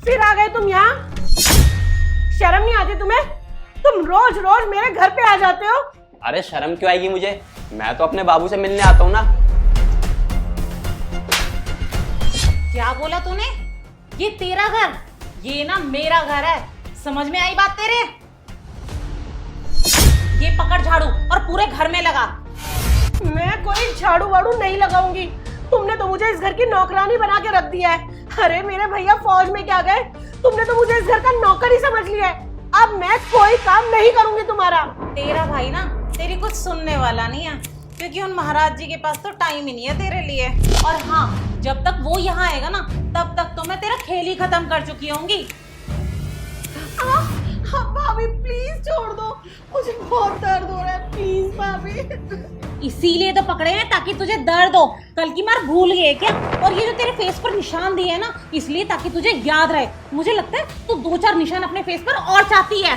फिर आ गए तुम यहाँ। शर्म नहीं आती तुम्हें? तुम रोज रोज मेरे घर पे आ जाते हो। अरे शर्म क्यों आएगी मुझे, मैं तो अपने बाबू से मिलने आता हूँ ना। क्या बोला तूने? ये तेरा घर, ये ना मेरा घर है। समझ में आई बात तेरे? ये पकड़ झाड़ू और पूरे घर में लगा। मैं कोई झाड़ू वाड़ू नहीं लगाऊंगी। तुमने तो मुझे इस घर की नौकरानी बना के रख दिया है। अरे मेरे भैया फौज में क्या गए, तुमने तो मुझे इस घर का नौकर ही समझ लिया है। अब मैं कोई काम नहीं करूंगी तुम्हारा। तेरा भाई ना तेरी कुछ सुनने वाला नहीं है, क्योंकि उन महाराज जी के पास तो टाइम ही नहीं है तेरे लिए। और हाँ, जब तक वो यहाँ आएगा ना, तब तक तो मैं तेरा खेल ही खत्म कर चुकी होंगी। भाभी प्लीज छोड़ दो, मुझे बहुत दर्द हो रहा है, प्लीज भाभी। इसीलिए तो पकड़े हैं ताकि तुझे दर्द हो। कल की मार भूल गए क्या? और ये जो तेरे फेस पर निशान दिए है ना, इसलिए ताकि तुझे याद रहे। मुझे लगता है तू 2-4 निशान अपने फेस पर और चाहती है।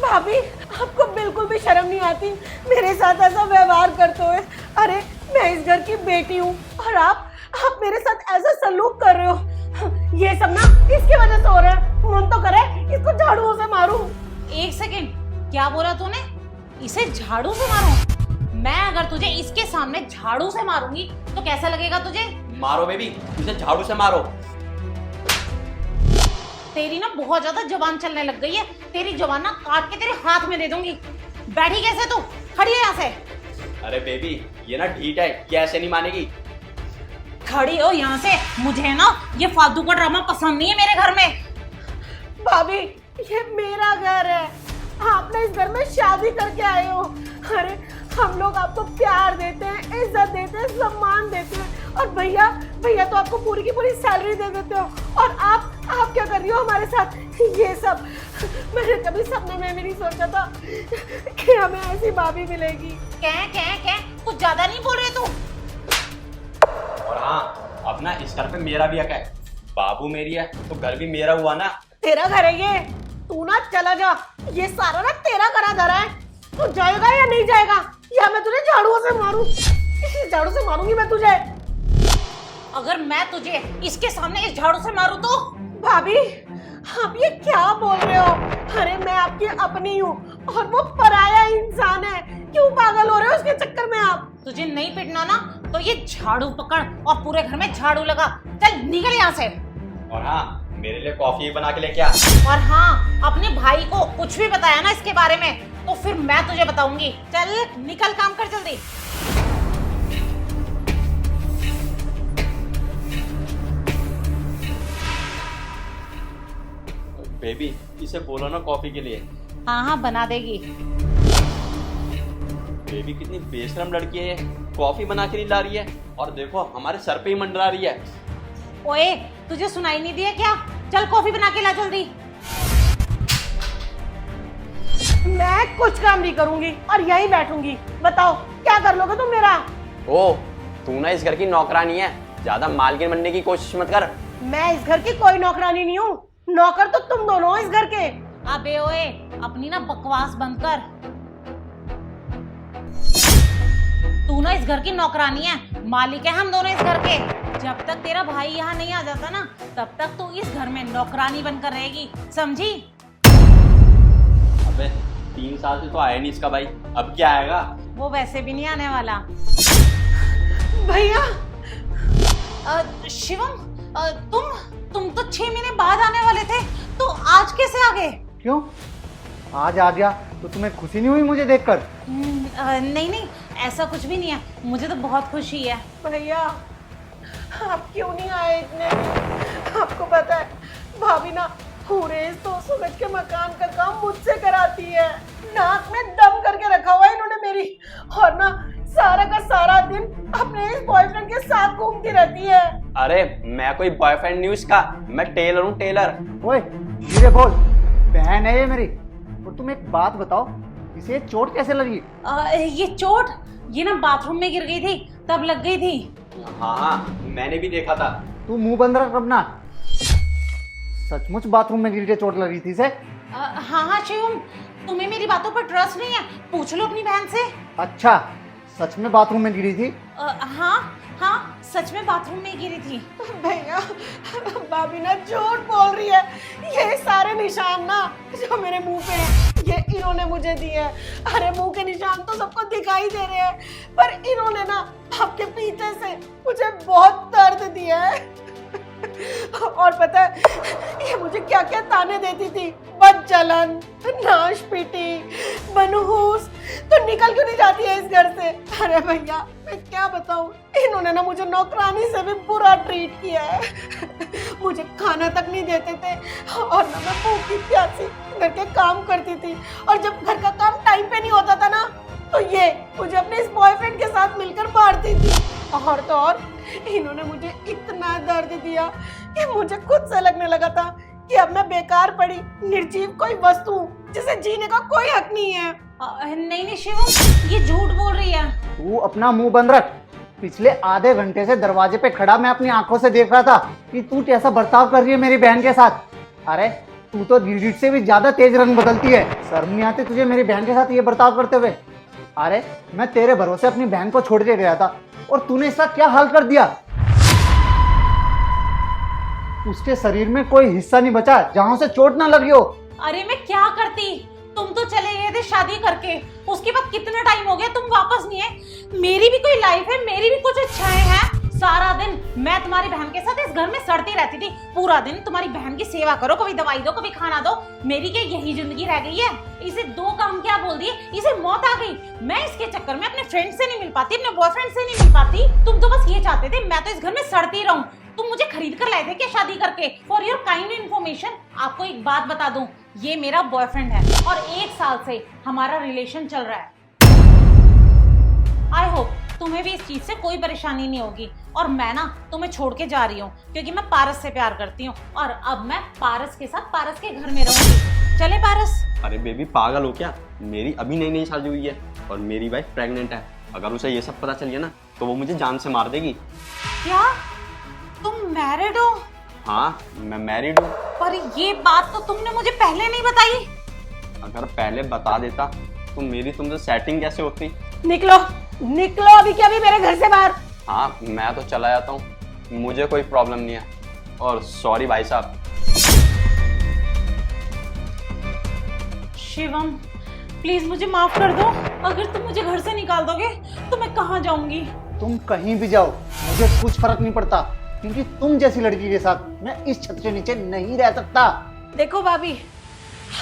भाभी आपको बिल्कुल भी शर्म नहीं आती मेरे साथ ऐसा व्यवहार करते हुए? अरे मैं इस घर की बेटी हूँ और आप मेरे साथ ऐसा सलूक कर रहे हो। ये सब ना इसकी वजह से हो रहा है। मन तो करे इसको झाड़ुओं से मारूं। एक सेकेंड, क्या बोला तूने? इसे झाड़ू से मारूं? मैं अगर तुझे इसके सामने झाड़ू से मारूंगी तो कैसा लगेगा तुझे? मारो बेबी, इसे झाड़ू से मारो। तेरी ना बहुत ज्यादा जुबान चलने लग गई है। तेरी जुबान ना काट के तेरे हाथ में दे दूंगी। बैठी कैसे तू? खड़ी है यहाँ से। अरे बेबी ये ना ढीठ है, कैसे नहीं मानेगी? खड़ी हो यहाँ से। मुझे ना ये फालतू का ड्रामा पसंद नहीं है मेरे घर में। भाभी ये मेरा घर है, आपने इस घर में शादी करके आए हो। अरे हम लोग आपको प्यार देते हैं, इज्जत देते हैं, सम्मान देते हैं, और भैया तो आपको पूरी की पूरी सैलरी दे देते हो। और आप क्या कर रही हो हमारे साथ? ये सब मैंने कभी सपने में भी नहीं सोचा था कि हमें ऐसी भाभी मिलेगी। क्या कुछ ज्यादा नहीं बोल रहे तू? और हाँ, अब ना इस घर पे मेरा भी हक है। बाबू मेरी है तो घर भी मेरा हुआ ना। तेरा घर है ये, तू ना चला जा। ये सारा ना तेरा करा धरा है। तू जाएगा या नहीं जाएगा, या मैं तुझे झाड़ुओं से मारूं? झाड़ू से मारूंगी मैं तुझे। अगर मैं तुझे इसके सामने इस झाड़ू से मारूं तो? भाभी आप ये क्या बोल रहे हो? अरे मैं आपकी अपनी हूँ और वो पराया इंसान है। क्यों पागल हो रहे हो उसके चक्कर में आप? तुझे नहीं पिटना ना तो ये झाड़ू पकड़ और पूरे घर में झाड़ू लगा। चल निकल यहाँ से। और हाँ, मेरे लिए कॉफी बना के लेके आ। और हाँ, अपने भाई को कुछ भी बताया ना इसके बारे में तो फिर मैं तुझे बताऊंगी। चल निकल, काम कर जल्दी। बेबी इसे बोलो ना कॉफी के लिए। हाँ बना देगी। बेबी कितनी बेशरम लड़की है, कॉफी बना के नहीं ला रही है, और देखो हमारे सर पे ही मंडरा रही है। ओए तुझे सुनाई नहीं दिया क्या? चल कॉफी बना के ला जल्दी। मैं कुछ काम नहीं करूंगी और यहीं बैठूंगी। बताओ क्या कर लोगे तुम मेरा? ओ, तू ना इस घर की नौकरानी है, ज्यादा मालकिन बनने की कोशिश मत कर। मैं इस घर की कोई नौकरानी नहीं हूँ। नौकर तो तुम दोनों हो इस घर के। अबे ओए, अपनी ना बकवास बंद कर। तू ना इस घर की नौकरानी है, मालिक है हम दोनों इस घर के। जब तक तेरा भाई यहाँ नहीं आ जाता ना, तब तक तू इस घर में नौकरानी बनकर रहेगी, समझी? अबे 3 साल से तो आया नहीं इसका भाई, अब क्या आएगा? वो वैसे भी नहीं आने वाला। भैया शिवम, तुम तो 6 महीने बाद आने वाले थे, तो आज कैसे आ गए? क्यों आज आ गया तो तुम्हें खुशी नहीं हुई मुझे देखकर? नहीं, ऐसा कुछ भी नहीं है। मुझे तो बहुत खुशी है। भैया आप क्यों नहीं आए इतने? आपको पता है भाभी ना पूरे 200 गज के मकान का काम मुझसे कराती है। नाक में दम करके रखा हुआ है इन्होंने मेरी, और ना सारा का सारा दिन अपने इस बॉयफ्रेंड के साथ घूमती रहती है। अरे मैं कोई बॉयफ्रेंड नहीं हूँ इसका, मैं टेलर हूँ, टेलर। ओए धीरे बोल, बहन है ये मेरी। और तुम एक बात बताओ, इसे चोट कैसे लगी? ये चोट, ये ना बाथरूम में गिर गई थी, तब लग गई थी। हाँ मैंने भी देखा था। तू मुंह बंद रख अपना। सचमुच बाथरूम में गिर के चोट लगी थी इसे? हाँ शिवम, तुम्हें मेरी बातों पर ट्रस्ट नहीं है? पूछ लो अपनी बहन से। अच्छा, सच में बाथरूम में गिरी थी? हाँ, हाँ सच में बाथरूम में ही गिरी थी। भैया भाभी ना झूठ बोल रही है। ये सारे निशान ना जो मेरे मुंह पे हैं ये इन्होंने मुझे दिए हैं। अरे मुंह के निशान तो सबको दिखाई दे रहे हैं, पर इन्होंने ना आपके पीछे से मुझे बहुत दर्द दिया है। और पता है ये मुझे क्या क्या ताने देती थी, बदचलन, नाश पीटी, मनहूस, तो निकल क्यों नहीं जाती है इस घर से। अरे भैया मैं क्या बताऊं, इन्होंने ना मुझे नौकरानी से भी बुरा ट्रीट किया है। मुझे खाना तक नहीं देते थे और ना मैं भूखी प्यासी घर के काम करती थी, और जब घर का काम टाइम पे नहीं होता था ना तो ये मुझे अपने इस बॉयफ्रेंड के साथ मिलकर मारती थी। और तो और इन्होंने मुझे इतना दर्द दिया कि मुझे खुद से लगने लगा था कि अब मैं बेकार पड़ी निर्जीव कोई वस्तु हूँ जिसे जीने का कोई हक नहीं है। नहीं शिवम, ये झूठ बोल रही है। तू अपना मुंह बंद रख। पिछले आधे घंटे से दरवाजे पे खड़ा मैं अपनी आंखों से देख रहा था कि तू कैसा बर्ताव कर रही है मेरी बहन के साथ। अरे तू तो गिरगिट से भी ज्यादा तेज रंग बदलती है। शर्म नहीं आती तुझे मेरी बहन के साथ ये बर्ताव करते हुए? अरे मैं तेरे भरोसे अपनी बहन को छोड़ के गया था और तूने इसका क्या हाल कर दिया। उसके शरीर में कोई हिस्सा नहीं बचा जहां से चोट ना लगी हो। अरे मैं क्या करती, तुम तो चले गए थे शादी करके, उसके बाद कितना टाइम हो गया तुम वापस नहीं है। मेरी भी कोई लाइफ है, मेरी भी कुछ इच्छाएं हैं। सारा दिन मैं तुम्हारी बहन के साथ इस घर में सड़ती रहती थी। पूरा दिन तुम्हारी बहन की सेवा करो, कभी दवाई दो कभी खाना दो। मेरी क्या यही जिंदगी रह गई है? इसे दो काम क्या बोल दिए, इसे मौत आ गई। मैं इसके चक्कर में अपने फ्रेंड से नहीं मिल पाती, अपने बॉयफ्रेंड से नहीं मिल पाती। तुम तो बस ये चाहते थे मैं तो इस घर में सड़ती रहूं। तुम मुझे खरीद कर लाए थे क्या शादी करके? फॉर योर काइंड इन्फॉर्मेशन आपको एक बात बता दूं, ये मेरा बॉयफ्रेंड है और 1 साल से हमारा रिलेशन चल रहा है। आई होप तुम्हें भी इस चीज से कोई परेशानी नहीं होगी। और मैं ना तुम्हें छोड़ के जा रही हूँ क्योंकि मैं पारस से प्यार करती हूँ और अब मैं पारस के साथ पारस के घर में रहूंगी। चले पारस? अरे बेबी पागल हो क्या? मेरी अभी नई नई शादी हुई है और मेरी वाइफ प्रेग्नेंट है। अगर उसे ये सब पता चल गया ना तो वो मुझे जान से मार देगी। क्या तुम मैरिड हो? हाँ मैं मैरिड हूँ। पर ये बात तो तुमने मुझे पहले नहीं बताई। अगर पहले बता देता तो मेरी तुमसे सेटिंग कैसे होती? निकलो निकलो अभी क्या, अभी मेरे घर से बाहर। हाँ मैं तो चला जाता हूँ, मुझे कोई प्रॉब्लम नहीं है। और सॉरी भाई साहब। शिवम प्लीज मुझे माफ कर दो। अगर तुम मुझे घर से निकाल दोगे तो मैं कहाँ जाऊंगी? तुम कहीं भी जाओ मुझे कुछ फर्क नहीं पड़ता, क्योंकि तुम जैसी लड़की के साथ मैं इस छत के नीचे नहीं रह सकता। देखो भाभी,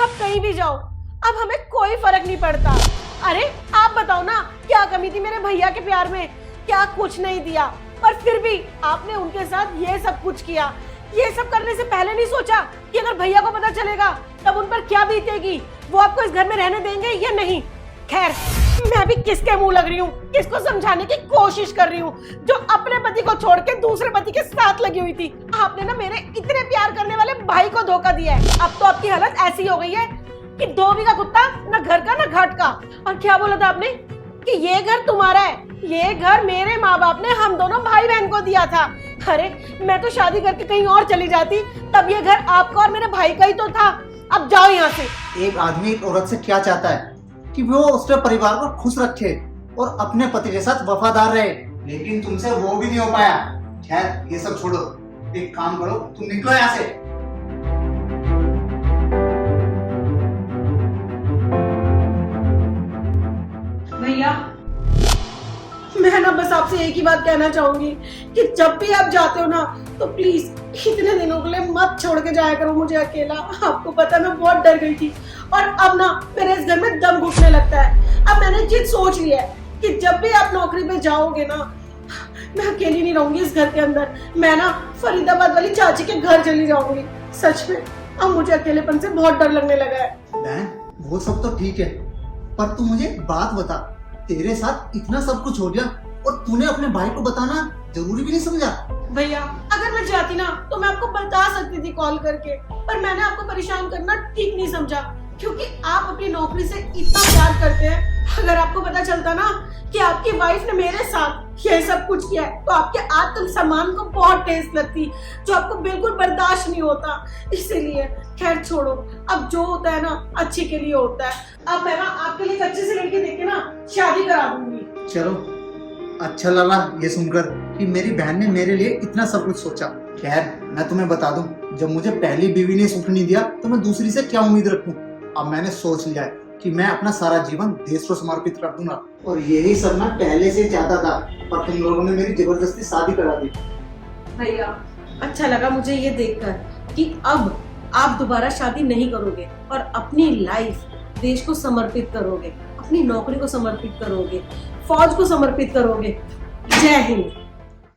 आप कहीं भी जाओ अब हमें कोई फर्क नहीं पड़ता। अरे आप बताओ ना, क्या कमी थी मेरे भैया के प्यार में? क्या कुछ नहीं दिया, पर फिर भी आपने उनके साथ ये सब कुछ किया। ये सब करने से पहले नहीं सोचा कि अगर भैया को पता चलेगा तब उन पर क्या बीतेगी? वो आपको इस घर में रहने देंगे या नहीं? खैर मैं भी किसके मुंह लग रही हूँ, किसको समझाने की कोशिश कर रही हूँ जो अपने पति को छोड़ के दूसरे पति के साथ लगी हुई थी। आपने ना मेरे इतने प्यार करने वाले भाई को धोखा दिया है। अब तो आपकी हालत ऐसी हो गई है कि धोबी का कुत्ता, ना घर का ना घाट का। और क्या बोला था आपने कि ये घर तुम्हारा है? ये घर मेरे माँ बाप ने हम दोनों भाई बहन को दिया था। अरे मैं तो शादी करके कहीं और चली जाती तब ये घर आपका और मेरे भाई का ही तो था। अब जाओ यहाँ से। एक आदमी एक औरत से क्या चाहता है कि वो उसके परिवार को खुश रखे और अपने पति के साथ वफादार रहे, लेकिन तुमसे वो भी नहीं हो पाया। खैर ये सब छोड़ो, एक काम करो, तुम निकलो यहाँ से। भैया मैं ना बस आपसे एक ही बात कहना चाहूंगी कि जब भी आप जाते हो ना तो प्लीज इतने दिनों के लिए मत छोड़ के जाया करो मुझे अकेला। आपको पता है मैं बहुत डर गई थी और अब ना मेरे इस घर में दम घुटने लगता है। अब मैंने चीज सोच ली है कि जब भी आप नौकरी पे जाओगे ना मैं अकेली नहीं रहूंगी इस घर के अंदर। मैं ना फरीदाबाद वाली चाची के घर चली जाऊंगी। सच में अब मुझे अकेलेपन से बहुत डर लगने लगा है। बहन वो सब तो ठीक है, पर तू मुझे एक बात बता, तेरे साथ इतना सब कुछ हो गया और तूने अपने भाई को बताना जरूरी भी नहीं समझा? भैया अगर मैं चाहती ना तो मैं आपको बता सकती थी कॉल करके, पर मैंने आपको परेशान करना ठीक नहीं समझा क्योंकि आप अपनी नौकरी से इतना प्यार करते हैं। अगर आपको पता चलता ना कि आपकी वाइफ ने मेरे साथ ये सब कुछ किया है तो आपके आत्मसम्मान को बहुत ठेस लगती, जो आपको बिल्कुल बर्दाश्त नहीं होता। इसीलिए खैर छोड़ो, अब जो होता है ना अच्छे के लिए होता है। अब मैं ना आपके लिए अच्छे से लड़की देख के ना शादी करा दूंगी। चलो अच्छा लगा ये सुनकर कि मेरी बहन ने मेरे लिए इतना सब कुछ सोचा। खैर मैं तुम्हें बता दूं, जब मुझे पहली बीवी ने सुख नहीं दिया तो मैं दूसरी से क्या उम्मीद रखूं। अब मैंने सोच लिया है कि मैं अपना सारा जीवन देश को समर्पित कर दूंगा। और यही सब मैं पहले से चाहता था, पर तुम लोगों ने मेरी जबरदस्ती शादी करा दी। भैया अच्छा लगा मुझे ये देखकर कि अब आप दोबारा शादी नहीं करोगे और अपनी लाइफ देश को समर्पित करोगे, अपनी नौकरी को समर्पित करोगे, फौज को समर्पित करोगे। जय हिंद।